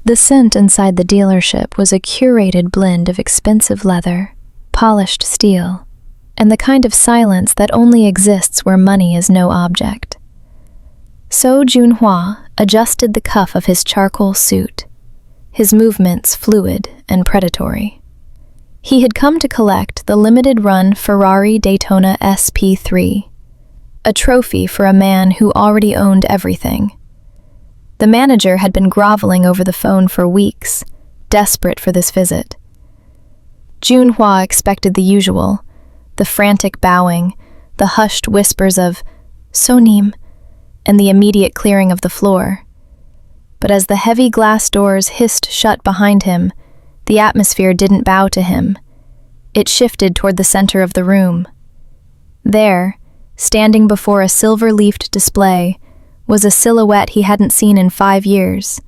The scent inside the dealership was a curated blend of expensive leather, polished steel, and the kind of silence that only exists where money is no object. So Junhua adjusted the cuff of his charcoal suit, his movements fluid and predatory. He had come to collect the limited-run Ferrari Daytona SP3, a trophy for a man who already owned everything. The manager had been groveling over the phone for weeks, desperate for this visit. Junhua expected the usual, the frantic bowing, the hushed whispers of "Sonim," and the immediate clearing of the floor. But as the heavy glass doors hissed shut behind him, the atmosphere didn't bow to him. It shifted toward the center of the room. There, standing before a silver-leafed display, was a silhouette he hadn't seen in 5 years.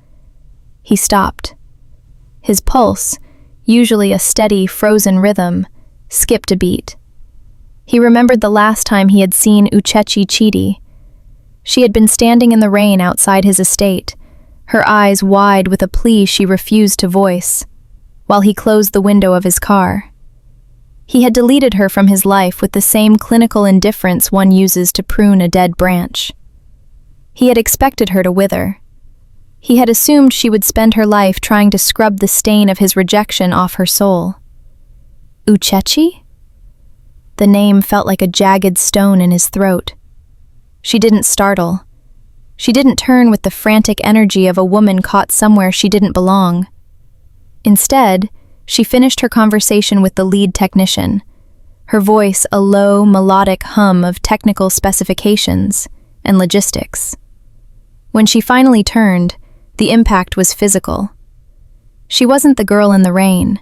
He stopped. His pulse, usually a steady, frozen rhythm, skipped a beat. He remembered the last time he had seen Uchechi Chidi. She had been standing in the rain outside his estate, her eyes wide with a plea she refused to voice, while he closed the window of his car. He had deleted her from his life with the same clinical indifference one uses to prune a dead branch. He had expected her to wither. He had assumed she would spend her life trying to scrub the stain of his rejection off her soul. Uchechi? The name felt like a jagged stone in his throat. She didn't startle. She didn't turn with the frantic energy of a woman caught somewhere she didn't belong. Instead, she finished her conversation with the lead technician, her voice a low, melodic hum of technical specifications and logistics. When she finally turned, the impact was physical. She wasn't the girl in the rain.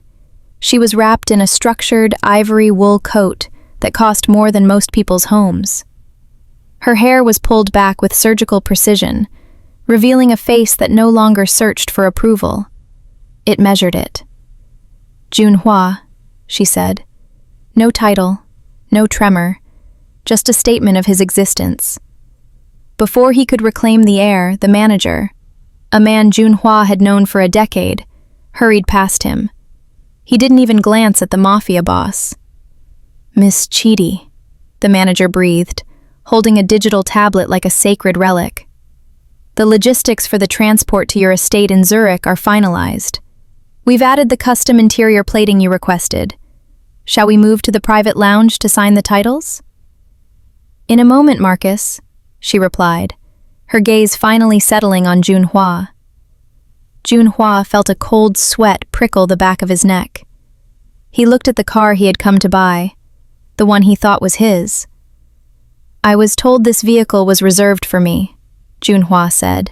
She was wrapped in a structured ivory wool coat that cost more than most people's homes. Her hair was pulled back with surgical precision, revealing a face that no longer searched for approval. It measured it. "Junhua," she said. No title, no tremor, just a statement of his existence. Before he could reclaim the air, the manager, a man Junhua had known for a decade, hurried past him. He didn't even glance at the Mafia boss. "Miss Chidi," the manager breathed, holding a digital tablet like a sacred relic. "The logistics for the transport to your estate in Zurich are finalized. We've added the custom interior plating you requested. Shall we move to the private lounge to sign the titles?" "In a moment, Marcus," she replied, her gaze finally settling on Junhua. Junhua felt a cold sweat prickle the back of his neck. He looked at the car he had come to buy, the one he thought was his. "I was told this vehicle was reserved for me," Junhua said,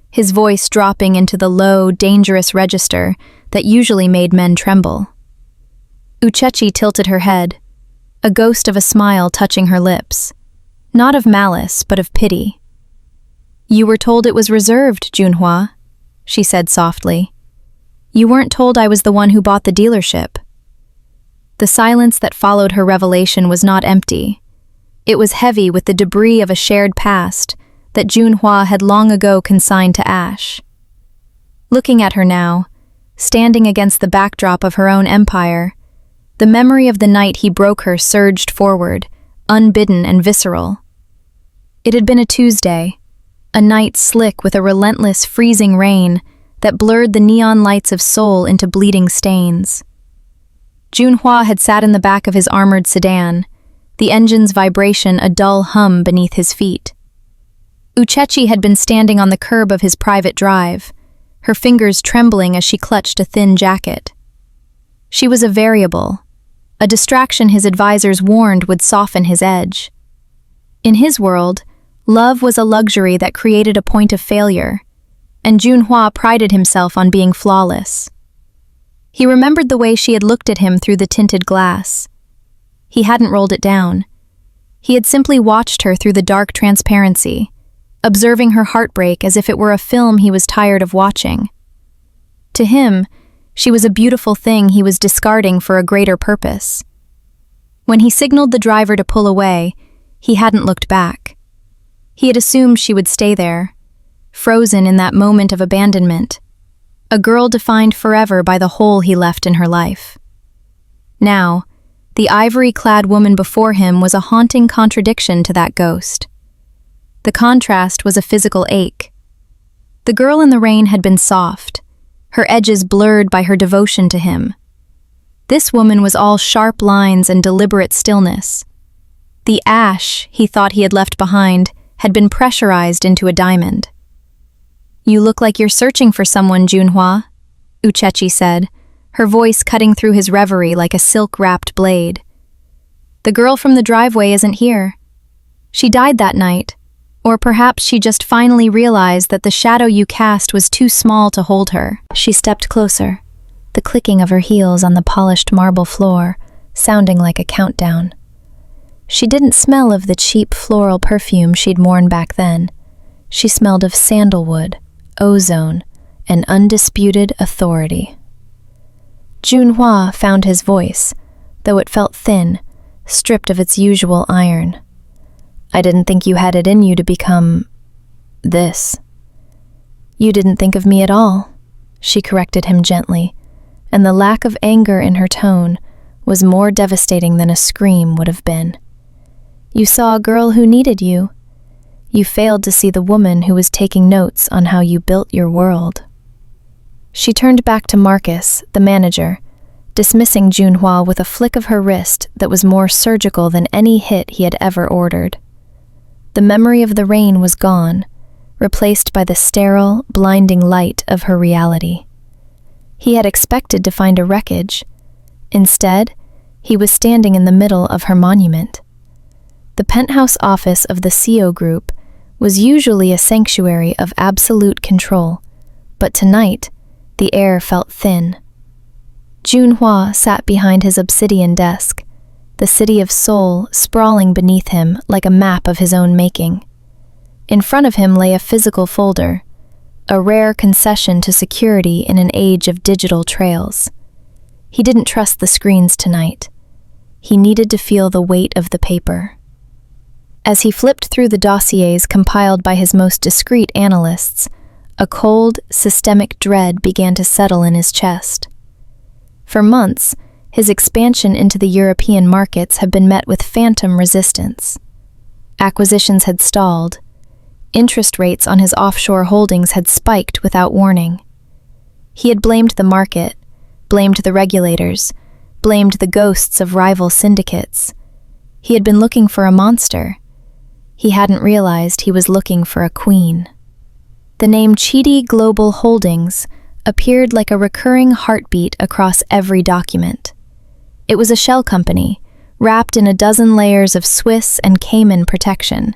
his voice dropping into the low, dangerous register that usually made men tremble. Uchechi tilted her head, a ghost of a smile touching her lips, not of malice, but of pity. "You were told it was reserved, Junhua," she said softly. "You weren't told I was the one who bought the dealership." The silence that followed her revelation was not empty. It was heavy with the debris of a shared past that Junhua had long ago consigned to ash. Looking at her now, standing against the backdrop of her own empire, the memory of the night he broke her surged forward, unbidden and visceral. It had been a Tuesday, a night slick with a relentless, freezing rain that blurred the neon lights of Seoul into bleeding stains. Junhua had sat in the back of his armored sedan, the engine's vibration a dull hum beneath his feet. Uchechi had been standing on the curb of his private drive, her fingers trembling as she clutched a thin jacket. She was a variable, a distraction his advisors warned would soften his edge. In his world, love was a luxury that created a point of failure, and Junhua prided himself on being flawless. He remembered the way she had looked at him through the tinted glass. He hadn't rolled it down. He had simply watched her through the dark transparency, observing her heartbreak as if it were a film he was tired of watching. To him, she was a beautiful thing he was discarding for a greater purpose. When he signaled the driver to pull away, he hadn't looked back. He had assumed she would stay there, frozen in that moment of abandonment. a girl defined forever by the hole he left in her life. Now, the ivory-clad woman before him was a haunting contradiction to that ghost. The contrast was a physical ache. The girl in the rain had been soft, her edges blurred by her devotion to him. This woman was all sharp lines and deliberate stillness. The ash he thought he had left behind had been pressurized into a diamond. "You look like you're searching for someone, Junhua," Uchechi said, her voice cutting through his reverie like a silk-wrapped blade. "The girl from the driveway isn't here. She died that night, or perhaps she just finally realized that the shadow you cast was too small to hold her." She stepped closer, the clicking of her heels on the polished marble floor sounding like a countdown. She didn't smell of the cheap floral perfume she'd worn back then. She smelled of sandalwood, ozone, and undisputed authority. Junhua found his voice, though it felt thin, stripped of its usual iron. "I didn't think you had it in you to become this." "You didn't think of me at all," she corrected him gently, and the lack of anger in her tone was more devastating than a scream would have been. "You saw a girl who needed you. You failed to see the woman who was taking notes on how you built your world." She turned back to Marcus, the manager, dismissing Junhua with a flick of her wrist that was more surgical than any hit he had ever ordered. The memory of the rain was gone, replaced by the sterile, blinding light of her reality. He had expected to find a wreckage. Instead, he was standing in the middle of her monument. The penthouse office of the CO Group was usually a sanctuary of absolute control, but tonight, the air felt thin. Junhua sat behind his obsidian desk, the city of Seoul sprawling beneath him like a map of his own making. In front of him lay a physical folder, a rare concession to security in an age of digital trails. He didn't trust the screens tonight. He needed to feel the weight of the paper. As he flipped through the dossiers compiled by his most discreet analysts, a cold, systemic dread began to settle in his chest. For months, his expansion into the European markets had been met with phantom resistance. Acquisitions had stalled. Interest rates on his offshore holdings had spiked without warning. He had blamed the market, blamed the regulators, blamed the ghosts of rival syndicates. He had been looking for a monster. He hadn't realized he was looking for a queen. The name Chidi Global Holdings appeared like a recurring heartbeat across every document. It was a shell company, wrapped in a dozen layers of Swiss and Cayman protection,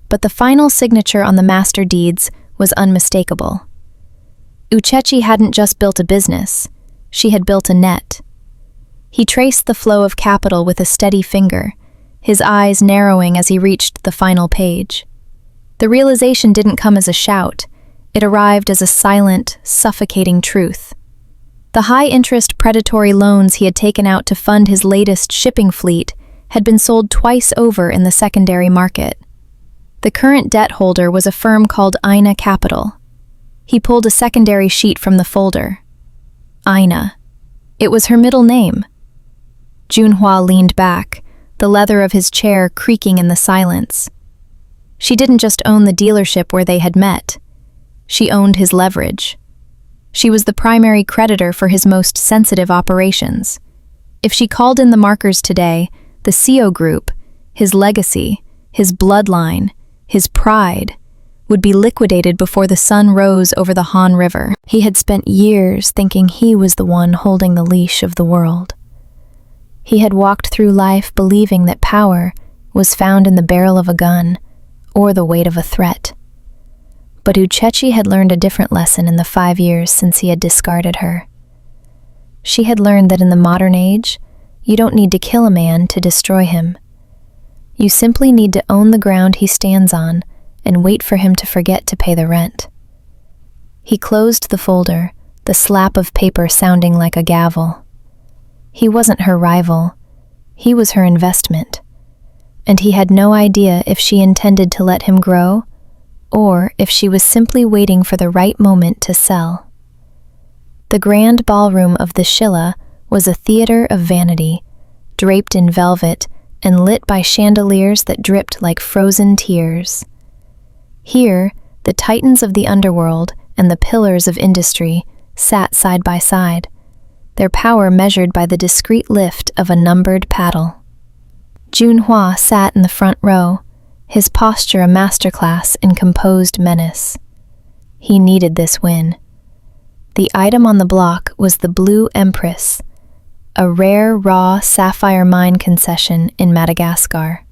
but the final signature on the master deeds was unmistakable. Uchechi hadn't just built a business, she had built a net. He traced the flow of capital with a steady finger, his eyes narrowing as he reached the final page. The realization didn't come as a shout. It arrived as a silent, suffocating truth. The high-interest predatory loans he had taken out to fund his latest shipping fleet had been sold twice over in the secondary market. The current debt holder was a firm called Ina Capital. He pulled a secondary sheet from the folder. Ina. It was her middle name. Junhua leaned back, the leather of his chair creaking in the silence. She didn't just own the dealership where they had met. She owned his leverage. She was the primary creditor for his most sensitive operations. If she called in the markers today, the CO Group, his legacy, his bloodline, his pride, would be liquidated before the sun rose over the Han River. He had spent years thinking he was the one holding the leash of the world. He had walked through life believing that power was found in the barrel of a gun or the weight of a threat. But Uchechi had learned a different lesson in the 5 years since he had discarded her. She had learned that in the modern age, you don't need to kill a man to destroy him. You simply need to own the ground he stands on and wait for him to forget to pay the rent. He closed the folder, the slap of paper sounding like a gavel. He wasn't her rival. He was her investment. And he had no idea if she intended to let him grow or if she was simply waiting for the right moment to sell. The grand ballroom of the Shilla was a theater of vanity, draped in velvet and lit by chandeliers that dripped like frozen tears. Here, the titans of the underworld and the pillars of industry sat side by side, their power measured by the discreet lift of a numbered paddle. Junhua sat in the front row, his posture a masterclass in composed menace. He needed this win. The item on the block was the Blue Empress, a rare raw sapphire mine concession in Madagascar.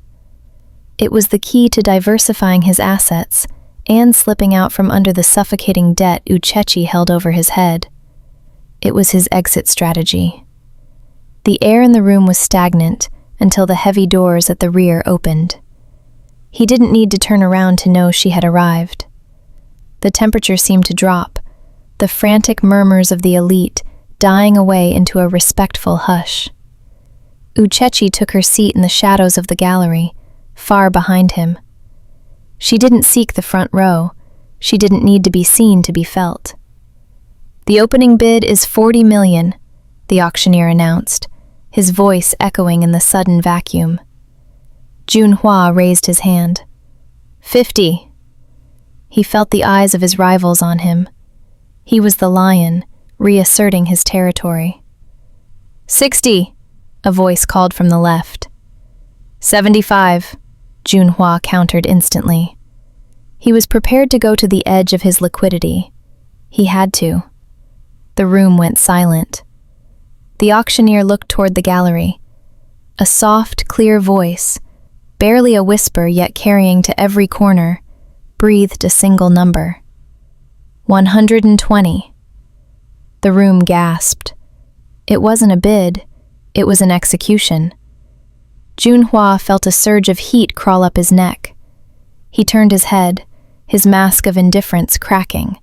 It was the key to diversifying his assets and slipping out from under the suffocating debt Uchechi held over his head. It was his exit strategy. The air in the room was stagnant until the heavy doors at the rear opened. He didn't need to turn around to know she had arrived. The temperature seemed to drop, the frantic murmurs of the elite dying away into a respectful hush. Uchechi took her seat in the shadows of the gallery, far behind him. She didn't seek the front row. She didn't need to be seen to be felt. "The opening bid is 40 million, the auctioneer announced, his voice echoing in the sudden vacuum. Junhua raised his hand. 50. He felt the eyes of his rivals on him. He was the lion, reasserting his territory. 60, a voice called from the left. 75, Junhua countered instantly. He was prepared to go to the edge of his liquidity. He had to. The room went silent. The auctioneer looked toward the gallery. A soft, clear voice, barely a whisper yet carrying to every corner, breathed a single number. 120. The room gasped. It wasn't a bid, it was an execution. Junhua felt a surge of heat crawl up his neck. He turned his head, his mask of indifference cracking.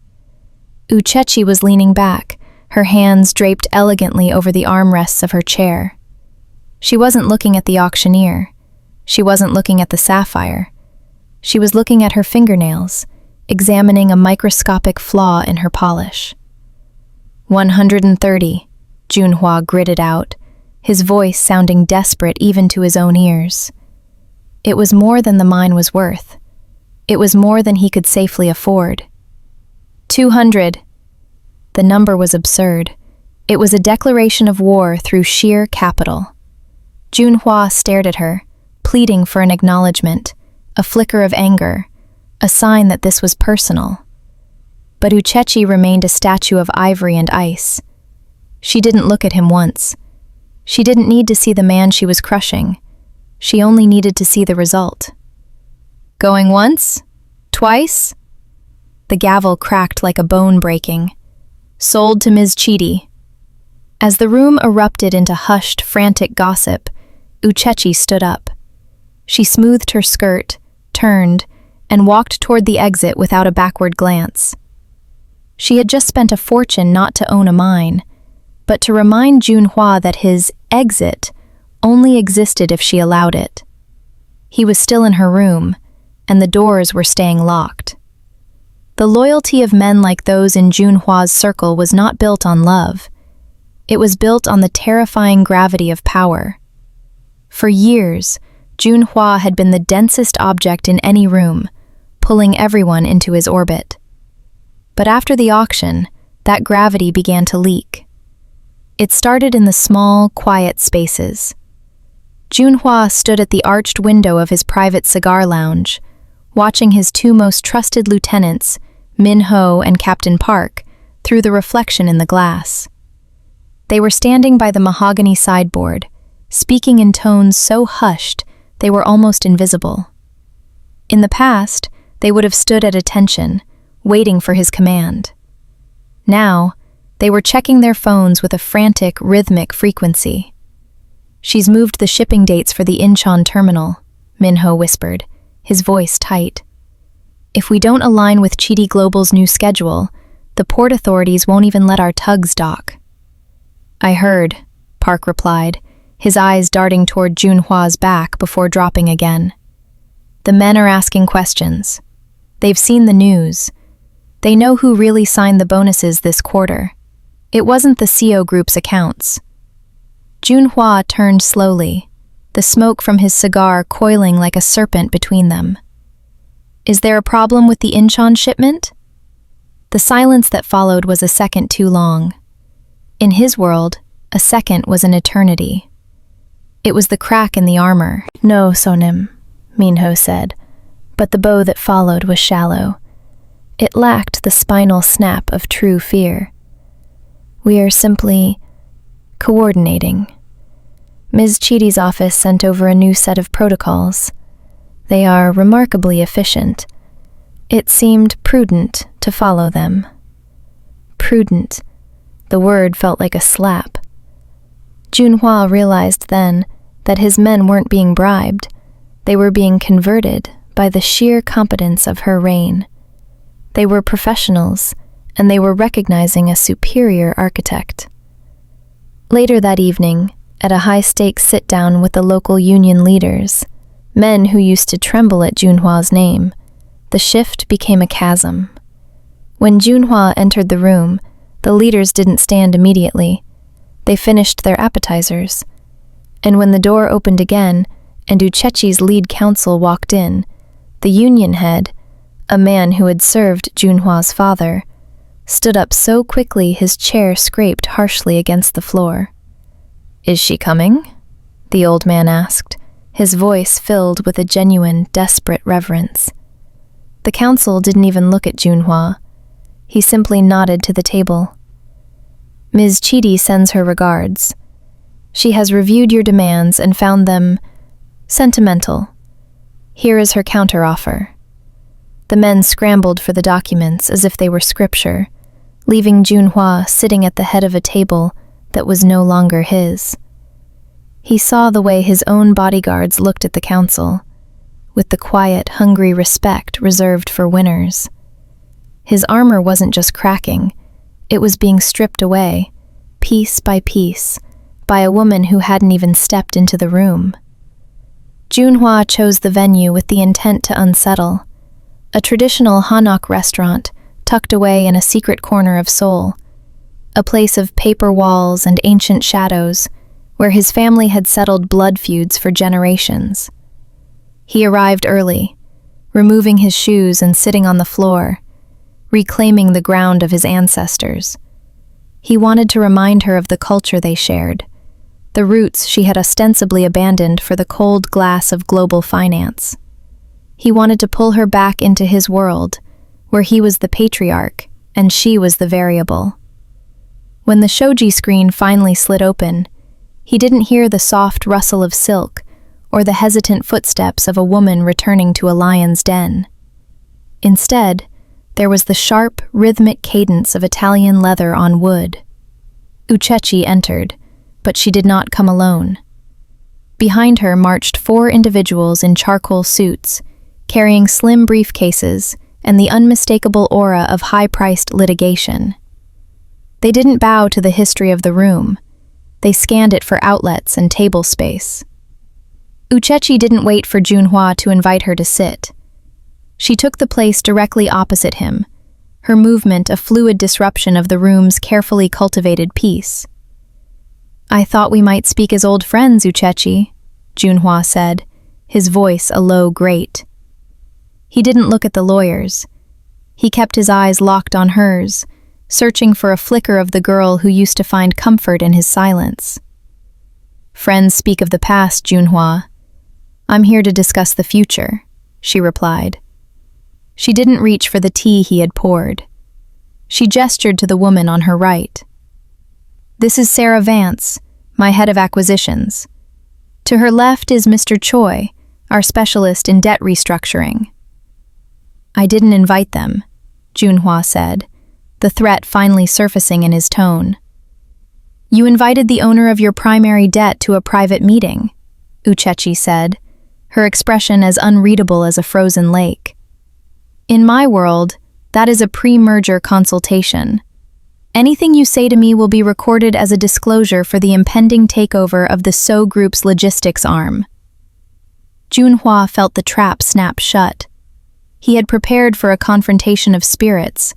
Uchechi was leaning back, her hands draped elegantly over the armrests of her chair. She wasn't looking at the auctioneer. She wasn't looking at the sapphire. She was looking at her fingernails, examining a microscopic flaw in her polish. 130, Junhua gritted out, his voice sounding desperate even to his own ears. It was more than the mine was worth. It was more than he could safely afford. 200. The number was absurd. It was a declaration of war through sheer capital. Junhua stared at her, pleading for an acknowledgement, a flicker of anger, a sign that this was personal. But Uchechi remained a statue of ivory and ice. She didn't look at him once. She didn't need to see the man she was crushing. She only needed to see the result. Going once? Twice? The gavel cracked like a bone breaking. Sold to Ms. Chidi. As the room erupted into hushed, frantic gossip, Uchechi stood up. She smoothed her skirt, turned, and walked toward the exit without a backward glance. She had just spent a fortune not to own a mine, but to remind Junhua that his exit only existed if she allowed it. He was still in her room, and the doors were staying locked. The loyalty of men like those in Junhua's circle was not built on love. It was built on the terrifying gravity of power. For years, Junhua had been the densest object in any room, pulling everyone into his orbit. But after the auction, that gravity began to leak. It started in the small, quiet spaces. Junhua stood at the arched window of his private cigar lounge, watching his two most trusted lieutenants, Min-ho and Captain Park, through the reflection in the glass. They were standing by the mahogany sideboard, speaking in tones so hushed they were almost invisible. In the past, they would have stood at attention, waiting for his command. Now, they were checking their phones with a frantic, rhythmic frequency. "She's moved the shipping dates for the Incheon terminal," Min-ho whispered, his voice tight. "If we don't align with Chidi Global's new schedule, the port authorities won't even let our tugs dock." "I heard," Park replied, his eyes darting toward Junhua's back before dropping again. "The men are asking questions. They've seen the news. They know who really signed the bonuses this quarter. It wasn't the CO group's accounts. Junhua turned slowly, the smoke from his cigar coiling like a serpent between them. Is there a problem with the Incheon shipment? The silence that followed was a second too long. In his world, a second was an eternity. It was the crack in the armor. No, Sonim, Minho said, but the bow that followed was shallow. It lacked the spinal snap of true fear. We are simply coordinating. Ms. Chidi's office sent over a new set of protocols. They are remarkably efficient. It seemed prudent to follow them. Prudent. The word felt like a slap. Junhua realized then that his men weren't being bribed. They were being converted by the sheer competence of her reign. They were professionals, and they were recognizing a superior architect. Later that evening, at a high-stakes sit-down with the local union leaders, men who used to tremble at Junhua's name, the shift became a chasm. When Junhua entered the room, the leaders didn't stand immediately. They finished their appetizers. And when the door opened again and Uchechi's lead counsel walked in, the union head, a man who had served Junhua's father, stood up so quickly his chair scraped harshly against the floor. Is she coming? The old man asked, his voice filled with a genuine, desperate reverence. The counsel didn't even look at Junhua. He simply nodded to the table. Ms. Chidi sends her regards. She has reviewed your demands and found them sentimental. Here is her counteroffer. The men scrambled for the documents as if they were scripture, leaving Junhua sitting at the head of a table that was no longer his. He saw the way his own bodyguards looked at the council, with the quiet, hungry respect reserved for winners. His armor wasn't just cracking, it was being stripped away, piece by piece, by a woman who hadn't even stepped into the room. Junhua chose the venue with the intent to unsettle, a traditional Hanok restaurant tucked away in a secret corner of Seoul, a place of paper walls and ancient shadows where his family had settled blood feuds for generations. He arrived early, removing his shoes and sitting on the floor, reclaiming the ground of his ancestors. He wanted to remind her of the culture they shared, the roots she had ostensibly abandoned for the cold glass of global finance. He wanted to pull her back into his world, where he was the patriarch and she was the variable. When the shoji screen finally slid open, he didn't hear the soft rustle of silk or the hesitant footsteps of a woman returning to a lion's den. Instead, there was the sharp, rhythmic cadence of Italian leather on wood. Uchechi entered, but she did not come alone. Behind her marched 4 individuals in charcoal suits, carrying slim briefcases and the unmistakable aura of high-priced litigation. They didn't bow to the history of the room. They scanned it for outlets and table space. Uchechi didn't wait for Junhua to invite her to sit. She took the place directly opposite him, her movement a fluid disruption of the room's carefully cultivated peace. I thought we might speak as old friends, Uchechi, Junhua said, his voice a low grate. He didn't look at the lawyers. He kept his eyes locked on hers, searching for a flicker of the girl who used to find comfort in his silence. Friends speak of the past, Junhua. I'm here to discuss the future, she replied. She didn't reach for the tea he had poured. She gestured to the woman on her right. This is Sarah Vance, my head of acquisitions. To her left is Mr. Choi, our specialist in debt restructuring. I didn't invite them, Junhua said, the threat finally surfacing in his tone. You invited the owner of your primary debt to a private meeting, Uchechi said, her expression as unreadable as a frozen lake. In my world, that is a pre-merger consultation. Anything you say to me will be recorded as a disclosure for the impending takeover of the So Group's logistics arm. Junhua felt the trap snap shut. He had prepared for a confrontation of spirits,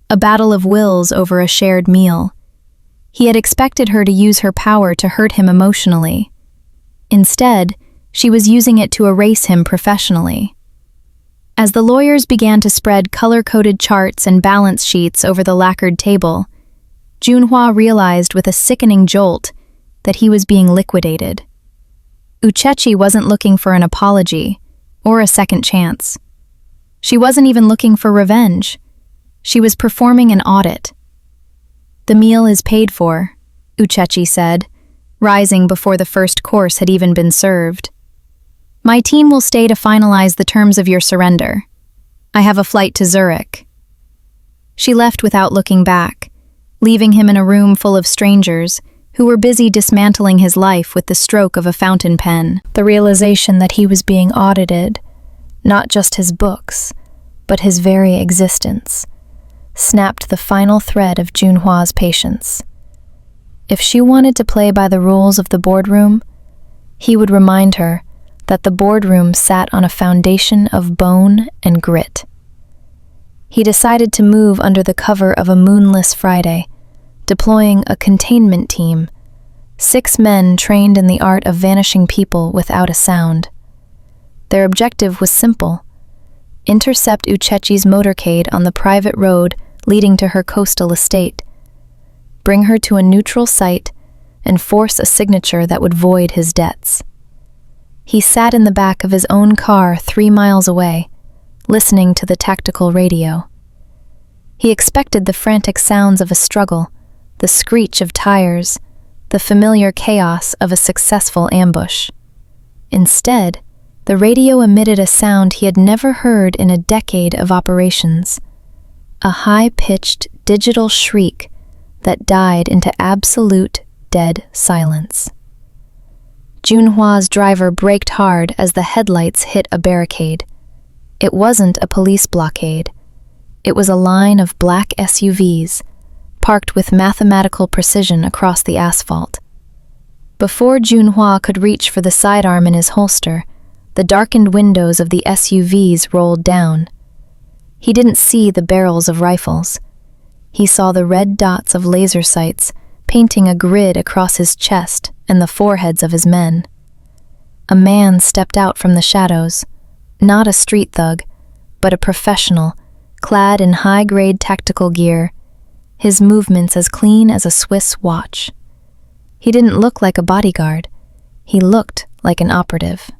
a battle of wills over a shared meal. He had expected her to use her power to hurt him emotionally. Instead, she was using it to erase him professionally. As the lawyers began to spread color-coded charts and balance sheets over the lacquered table, Junhua realized with a sickening jolt that he was being liquidated. Uchechi wasn't looking for an apology or a second chance. She wasn't even looking for revenge. She was performing an audit. "The meal is paid for," Uchechi said, rising before the first course had even been served. "My team will stay to finalize the terms of your surrender. I have a flight to Zurich." She left without looking back, leaving him in a room full of strangers who were busy dismantling his life with the stroke of a fountain pen. The realization that he was being audited, not just his books, but his very existence, snapped the final thread of Junhua's patience. If she wanted to play by the rules of the boardroom, he would remind her that the boardroom sat on a foundation of bone and grit. He decided to move under the cover of a moonless Friday, deploying a containment team, 6 men trained in the art of vanishing people without a sound. Their objective was simple: intercept Uchechi's motorcade on the private road leading to her coastal estate, bring her to a neutral site, and force a signature that would void his debts. He sat in the back of his own car 3 miles away, listening to the tactical radio. He expected the frantic sounds of a struggle, the screech of tires, the familiar chaos of a successful ambush. Instead, the radio emitted a sound he had never heard in a decade of operations, a high-pitched digital shriek that died into absolute dead silence. Junhua's driver braked hard as the headlights hit a barricade. It wasn't a police blockade. It was a line of black SUVs, parked with mathematical precision across the asphalt. Before Junhua could reach for the sidearm in his holster, the darkened windows of the SUVs rolled down. He didn't see the barrels of rifles. He saw the red dots of laser sights painting a grid across his chest and the foreheads of his men. A man stepped out from the shadows, not a street thug, but a professional, clad in high-grade tactical gear, his movements as clean as a Swiss watch. He didn't look like a bodyguard. He looked like an operative.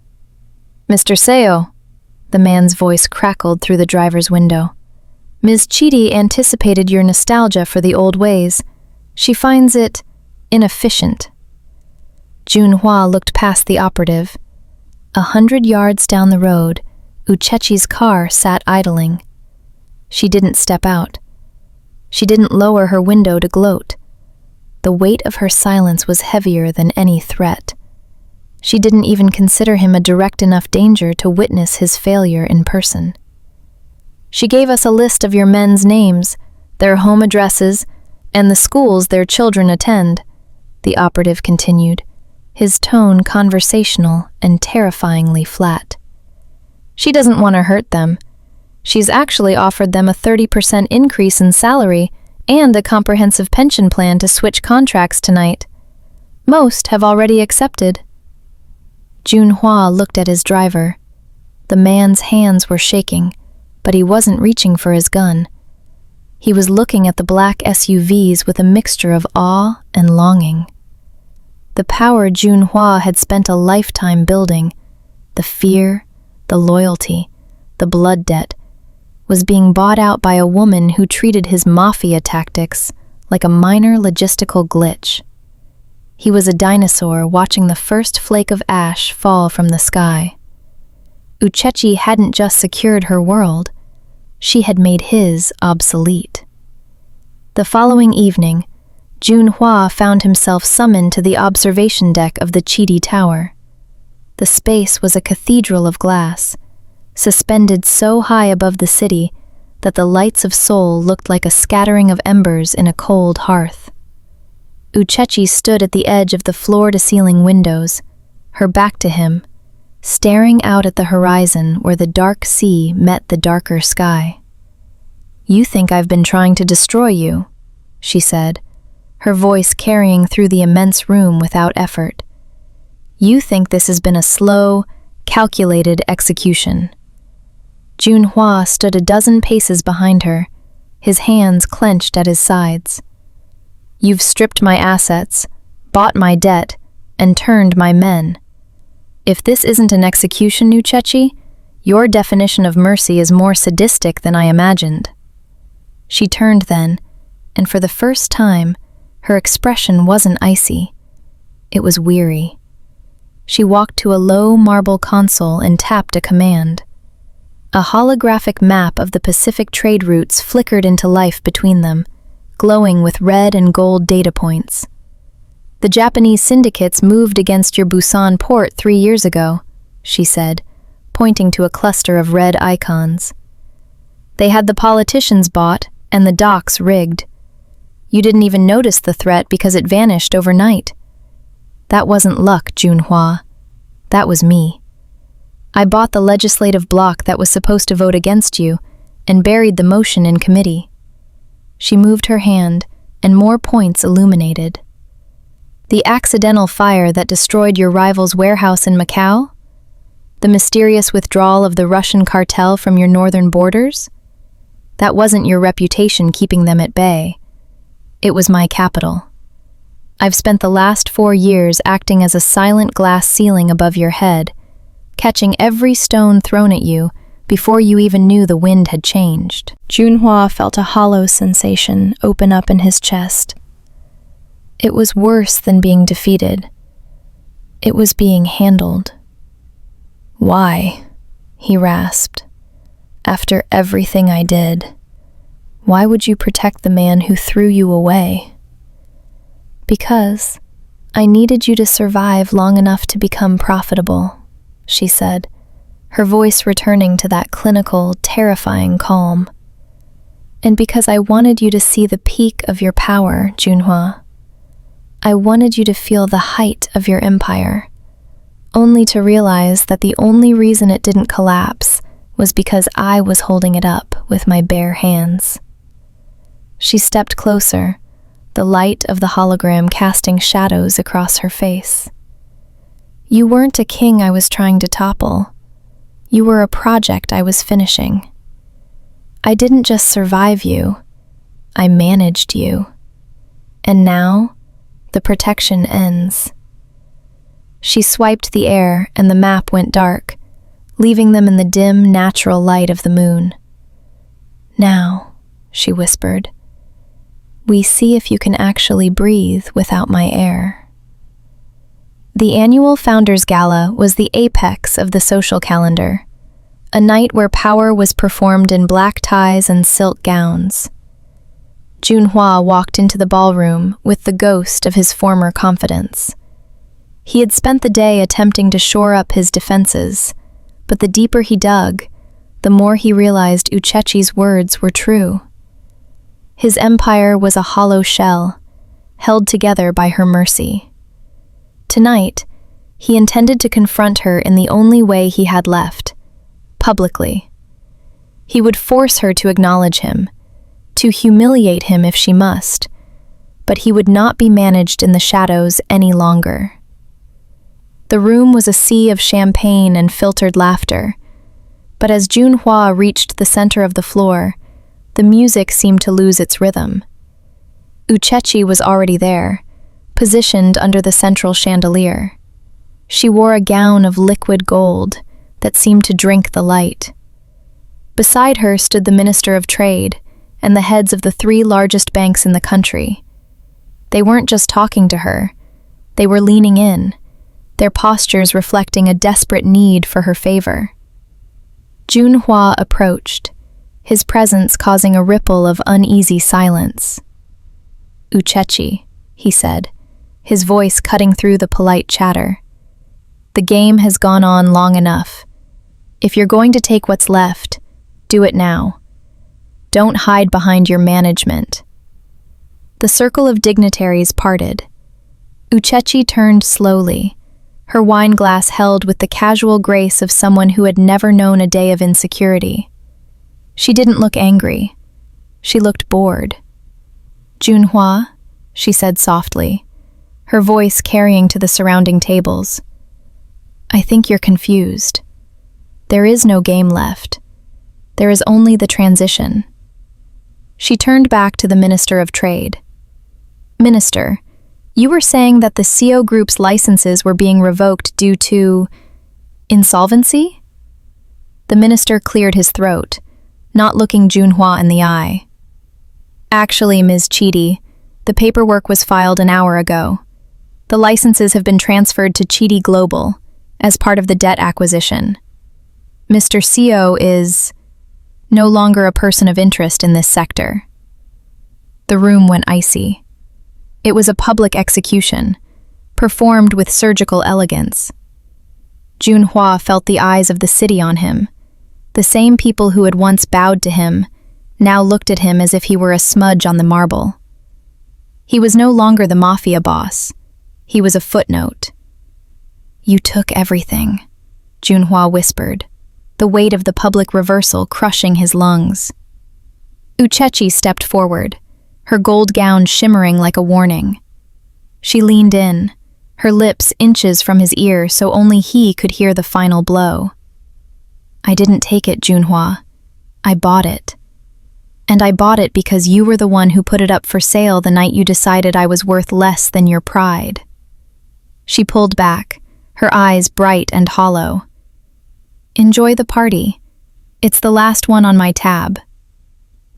"Mr. Seo," the man's voice crackled through the driver's window. "Ms. Chidi anticipated your nostalgia for the old ways. She finds it inefficient." Junhua looked past the operative. 100 yards down the road, Uchechi's car sat idling. She didn't step out. She didn't lower her window to gloat. The weight of her silence was heavier than any threat. She didn't even consider him a direct enough danger to witness his failure in person. "She gave us a list of your men's names, their home addresses, and the schools their children attend," the operative continued, his tone conversational and terrifyingly flat. "She doesn't want to hurt them. She's actually offered them a 30% increase in salary and a comprehensive pension plan to switch contracts tonight. Most have already accepted." Junhua looked at his driver. The man's hands were shaking, but he wasn't reaching for his gun. He was looking at the black SUVs with a mixture of awe and longing. The power Junhua had spent a lifetime building, the fear, the loyalty, the blood debt, was being bought out by a woman who treated his Mafia tactics like a minor logistical glitch. He was a dinosaur watching the first flake of ash fall from the sky. Uchechi hadn't just secured her world, she had made his obsolete. The following evening, Junhua found himself summoned to the observation deck of the Chidi Tower. The space was a cathedral of glass, suspended so high above the city that the lights of Seoul looked like a scattering of embers in a cold hearth. Uchechi stood at the edge of the floor-to-ceiling windows, her back to him, staring out at the horizon where the dark sea met the darker sky. "You think I've been trying to destroy you," she said, her voice carrying through the immense room without effort. "You think this has been a slow, calculated execution." Junhua stood a dozen paces behind her, his hands clenched at his sides. "You've stripped my assets, bought my debt, and turned my men. If this isn't an execution, Uchechi, your definition of mercy is more sadistic than I imagined." She turned then, and for the first time, her expression wasn't icy. It was weary. She walked to a low marble console and tapped a command. A holographic map of the Pacific trade routes flickered into life between them, glowing with red and gold data points. "The Japanese syndicates moved against your Busan port 3 years ago," she said, pointing to a cluster of red icons. "They had the politicians bought and the docks rigged. You didn't even notice the threat because it vanished overnight. That wasn't luck, Junhua. That was me. I bought the legislative bloc that was supposed to vote against you and buried the motion in committee." She moved her hand, and more points illuminated. "The accidental fire that destroyed your rival's warehouse in Macau? The mysterious withdrawal of the Russian cartel from your northern borders? That wasn't your reputation keeping them at bay. It was my capital. I've spent the last 4 years acting as a silent glass ceiling above your head, catching every stone thrown at you before you even knew the wind had changed." Junhua felt a hollow sensation open up in his chest. It was worse than being defeated. It was being handled. "Why?" he rasped. "After everything I did, why would you protect the man who threw you away?" "Because I needed you to survive long enough to become profitable," she said, her voice returning to that clinical, terrifying calm. "And because I wanted you to see the peak of your power, Junhua. I wanted you to feel the height of your empire, only to realize that the only reason it didn't collapse was because I was holding it up with my bare hands." She stepped closer, the light of the hologram casting shadows across her face. "You weren't a king I was trying to topple. You were a project I was finishing. I didn't just survive you, I managed you. And now, the protection ends." She swiped the air and the map went dark, leaving them in the dim, natural light of the moon. "Now," she whispered, "we see if you can actually breathe without my air." The annual Founders Gala was the apex of the social calendar, a night where power was performed in black ties and silk gowns. Junhua walked into the ballroom with the ghost of his former confidence. He had spent the day attempting to shore up his defenses, but the deeper he dug, the more he realized Uchechi's words were true. His empire was a hollow shell, held together by her mercy. Tonight, he intended to confront her in the only way he had left, publicly. He would force her to acknowledge him, to humiliate him if she must, but he would not be managed in the shadows any longer. The room was a sea of champagne and filtered laughter, but as Junhua reached the center of the floor, the music seemed to lose its rhythm. Uchechi was already there, positioned under the central chandelier. She wore a gown of liquid gold that seemed to drink the light. Beside her stood the Minister of Trade and the heads of the 3 largest banks in the country. They weren't just talking to her, they were leaning in, their postures reflecting a desperate need for her favor. Junhua approached, his presence causing a ripple of uneasy silence. "Uchechi," he said, his voice cutting through the polite chatter. "The game has gone on long enough. If you're going to take what's left, do it now. Don't hide behind your management." The circle of dignitaries parted. Uchechi turned slowly, her wine glass held with the casual grace of someone who had never known a day of insecurity. She didn't look angry. She looked bored. "Junhua," she said softly, her voice carrying to the surrounding tables. "I think you're confused. There is no game left. There is only the transition." She turned back to the Minister of Trade. "Minister, you were saying that the CO Group's licenses were being revoked due to insolvency?" The minister cleared his throat, not looking Junhua in the eye. "Actually, Ms. Chidi, the paperwork was filed an hour ago. The licenses have been transferred to Chidi Global as part of the debt acquisition. Mr. CO is no longer a person of interest in this sector." The room went icy. It was a public execution, performed with surgical elegance. Junhua felt the eyes of the city on him. The same people who had once bowed to him now looked at him as if he were a smudge on the marble. He was no longer the Mafia boss. He was a footnote. "You took everything," Junhua whispered, the weight of the public reversal crushing his lungs. Uchechi stepped forward, her gold gown shimmering like a warning. She leaned in, her lips inches from his ear so only he could hear the final blow. "I didn't take it, Junhua. I bought it. And I bought it because you were the one who put it up for sale the night you decided I was worth less than your pride." She pulled back, her eyes bright and hollow. "Enjoy the party. It's the last one on my tab."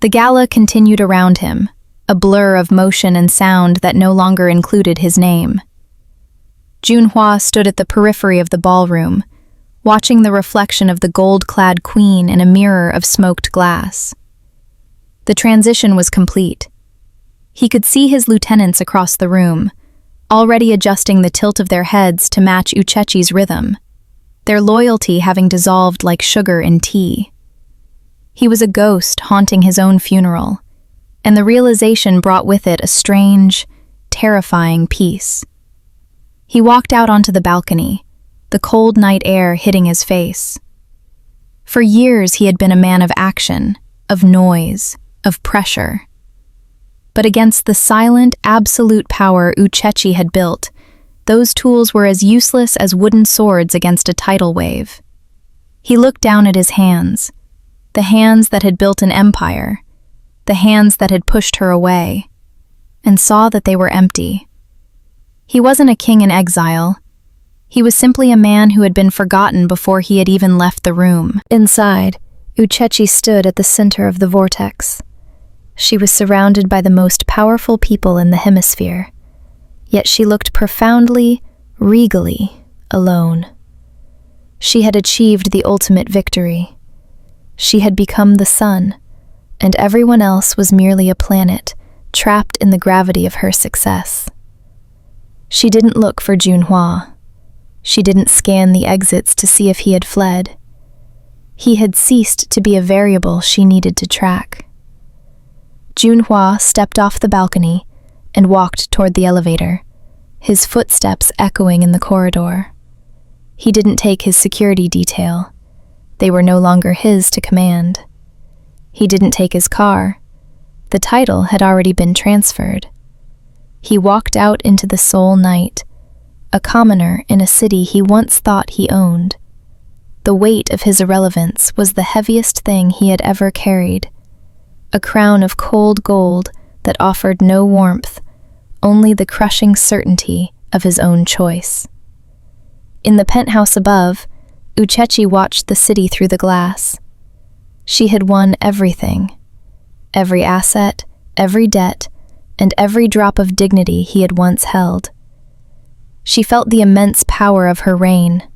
The gala continued around him, a blur of motion and sound that no longer included his name. Junhua stood at the periphery of the ballroom, watching the reflection of the gold-clad queen in a mirror of smoked glass. The transition was complete. He could see his lieutenants across the room, already adjusting the tilt of their heads to match Uchechi's rhythm, their loyalty having dissolved like sugar in tea. He was a ghost haunting his own funeral, and the realization brought with it a strange, terrifying peace. He walked out onto the balcony, the cold night air hitting his face. For years he had been a man of action, of noise, of pressure. But against the silent, absolute power Uchechi had built, those tools were as useless as wooden swords against a tidal wave. He looked down at his hands, the hands that had built an empire, the hands that had pushed her away, and saw that they were empty. He wasn't a king in exile. He was simply a man who had been forgotten before he had even left the room. Inside, Uchechi stood at the center of the vortex. She was surrounded by the most powerful people in the hemisphere, yet she looked profoundly, regally alone. She had achieved the ultimate victory. She had become the sun, and everyone else was merely a planet, trapped in the gravity of her success. She didn't look for Junhua. She didn't scan the exits to see if he had fled. He had ceased to be a variable she needed to track. Junhua stepped off the balcony and walked toward the elevator, his footsteps echoing in the corridor. He didn't take his security detail. They were no longer his to command. He didn't take his car. The title had already been transferred. He walked out into the soul night, a commoner in a city he once thought he owned. The weight of his irrelevance was the heaviest thing he had ever carried, a crown of cold gold that offered no warmth, only the crushing certainty of his own choice. In the penthouse above, Uchechi watched the city through the glass. She had won everything, every asset, every debt, and every drop of dignity he had once held. She felt the immense power of her reign,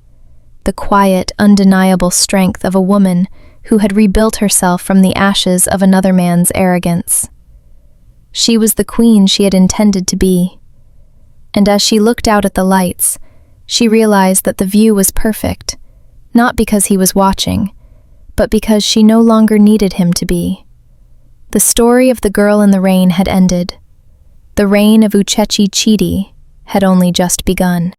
the quiet, undeniable strength of a woman who had rebuilt herself from the ashes of another man's arrogance. She was the queen she had intended to be. And as she looked out at the lights, she realized that the view was perfect, not because he was watching, but because she no longer needed him to be. The story of the girl in the rain had ended. The reign of Uchechi Chidi had only just begun.